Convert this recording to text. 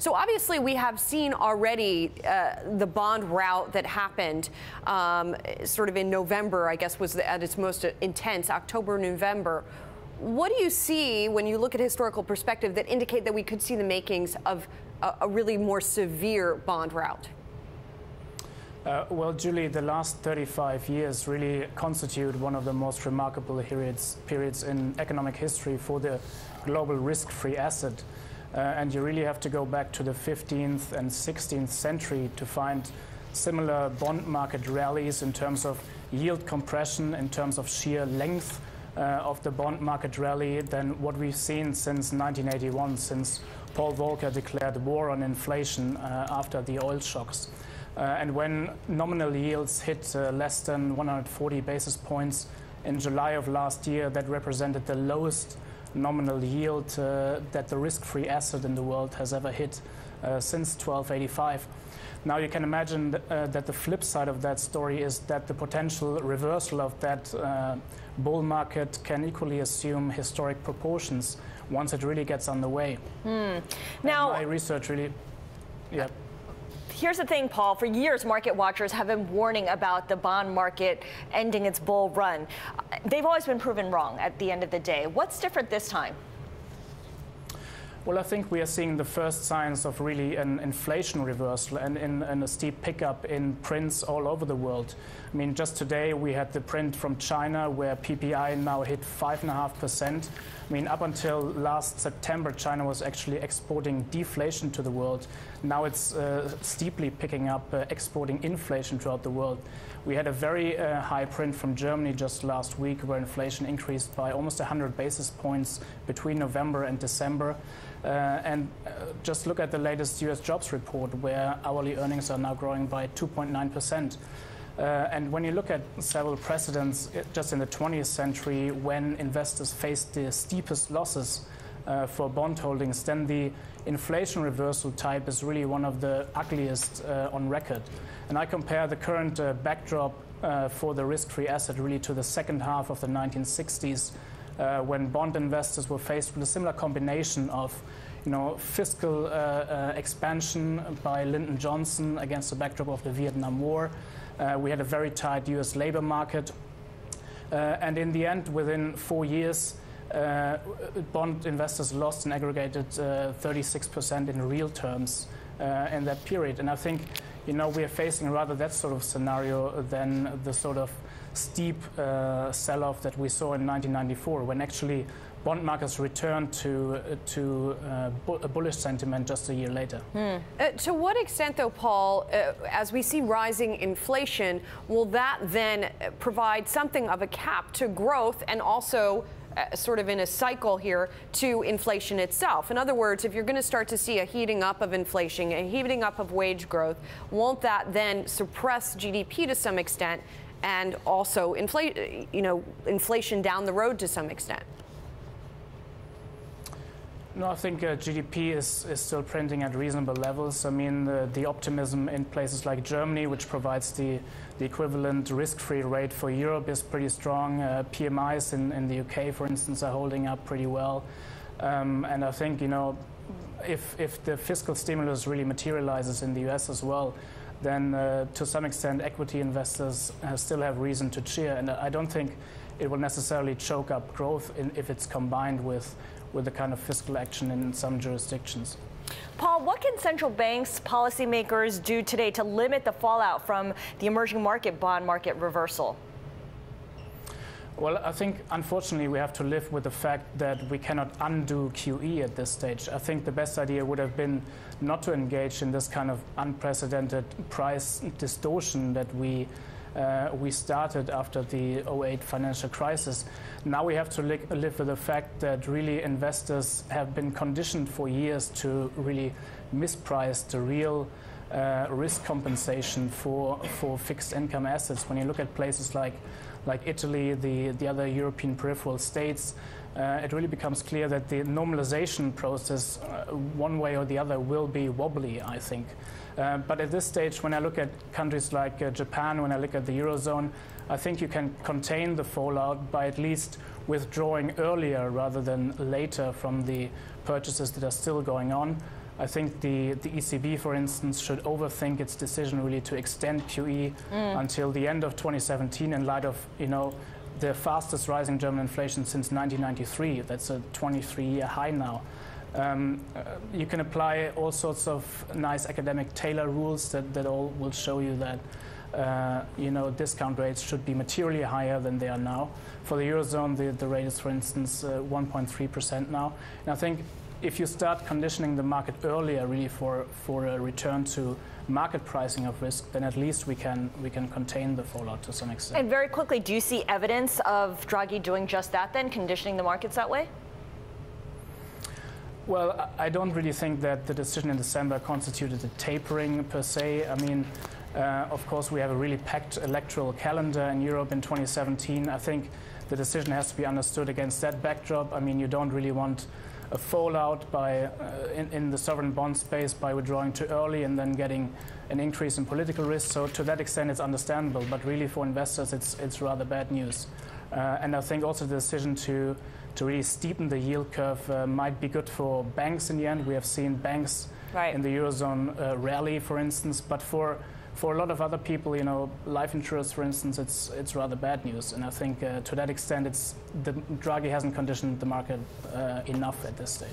So obviously we have seen already the bond rout that happened sort of in November, I guess was at its most intense, October, November. What do you see when you look at historical perspective that indicate that we could see the makings of a really more severe bond rout? Well, Julie, the last 35 years really constitute one of the most remarkable periods in economic history for the global risk-free asset. And you really have to go back to the 15th and 16th century to find similar bond market rallies in terms of yield compression, in terms of sheer length of the bond market rally than what we've seen since 1981, since Paul Volcker declared war on inflation after the oil shocks. And when nominal yields hit less than 140 basis points in July of last year, that represented the lowest nominal yield that the risk-free asset in the world has ever hit since 1285. Now you can imagine that the flip side of that story is that the potential reversal of that bull market can equally assume historic proportions once it really gets underway. Now, my research really, yeah. Here's the thing, Paul. For years, market watchers have been warning about the bond market ending its bull run. They've always been proven wrong at the end of the day. What's different this time? Well, I think we are seeing the first signs of really an inflation reversal and a steep pickup in prints all over the world. I mean, just today we had the print from China where PPI now hit 5.5%. I mean, up until last September, China was actually exporting deflation to the world. Now it's steeply picking up exporting inflation throughout the world. We had a very high print from Germany just last week where inflation increased by almost 100 basis points between November and December. Just look at the latest US jobs report where hourly earnings are now growing by 2.9%. And when you look at several precedents just in the 20th century when investors faced the steepest losses for bond holdings, then the inflation reversal type is really one of the ugliest on record. And I compare the current backdrop for the risk-free asset really to the second half of the 1960s when bond investors were faced with a similar combination of fiscal expansion by Lyndon Johnson against the backdrop of the Vietnam War. We had a very tight US labor market. And in the end, within 4 years, bond investors lost and aggregated 36% in real terms in that period. And I think, we are facing rather that sort of scenario than the sort of steep sell-off that we saw in 1994, when actually bond markets returned to a bullish sentiment just a year later. To what extent, though, Paul, as we see rising inflation, will that then provide something of a cap to growth and also sort of in a cycle here to inflation itself? In other words, if you're going to start to see a heating up of inflation, a heating up of wage growth, won't that then suppress GDP to some extent and also inflation down the road to some extent? No, I think GDP is still printing at reasonable levels. I mean, the optimism in places like Germany, which provides the equivalent risk-free rate for Europe, is pretty strong. PMIs in the UK, for instance, are holding up pretty well. And I think, if the fiscal stimulus really materializes in the US as well, then to some extent equity investors still have reason to cheer. And I don't think it will necessarily choke up growth if it's combined with the kind of fiscal action in some jurisdictions. Paul, what can central banks, policymakers do today to limit the fallout from the emerging market bond market reversal? Well, I think, unfortunately, we have to live with the fact that we cannot undo QE at this stage. I think the best idea would have been not to engage in this kind of unprecedented price distortion that we started after the 2008 financial crisis. Now we have to live with the fact that really investors have been conditioned for years to really misprice the real risk compensation for fixed income assets. When you look at places like Italy, the other European peripheral states, it really becomes clear that the normalization process, one way or the other, will be wobbly, I think. But at this stage, when I look at countries like Japan, when I look at the Eurozone, I think you can contain the fallout by at least withdrawing earlier rather than later from the purchases that are still going on. I think the ECB, for instance, should overthink its decision really to extend QE until the end of 2017 in light of, the fastest rising German inflation since 1993. That's a 23-year high now. You can apply all sorts of nice academic Taylor rules that all will show you that discount rates should be materially higher than they are now. For the Eurozone, the rate is, for instance, 1.3% now. And I think if you start conditioning the market earlier, really for a return to market pricing of risk, then at least we can contain the fallout to some extent. And very quickly, do you see evidence of Draghi doing just that then, conditioning the markets that way? Well, I don't really think that the decision in December constituted a tapering per se. I mean, of course, we have a really packed electoral calendar in Europe in 2017. I think the decision has to be understood against that backdrop. I mean, you don't really want a fallout in the sovereign bond space by withdrawing too early and then getting an increase in political risk. So to that extent, it's understandable. But really, for investors, it's rather bad news. And I think also the decision to really steepen the yield curve might be good for banks in the end. We have seen banks in the Eurozone rally, for instance. But for a lot of other people, life insurers, for instance, it's rather bad news. And I think to that extent, Draghi hasn't conditioned the market enough at this stage.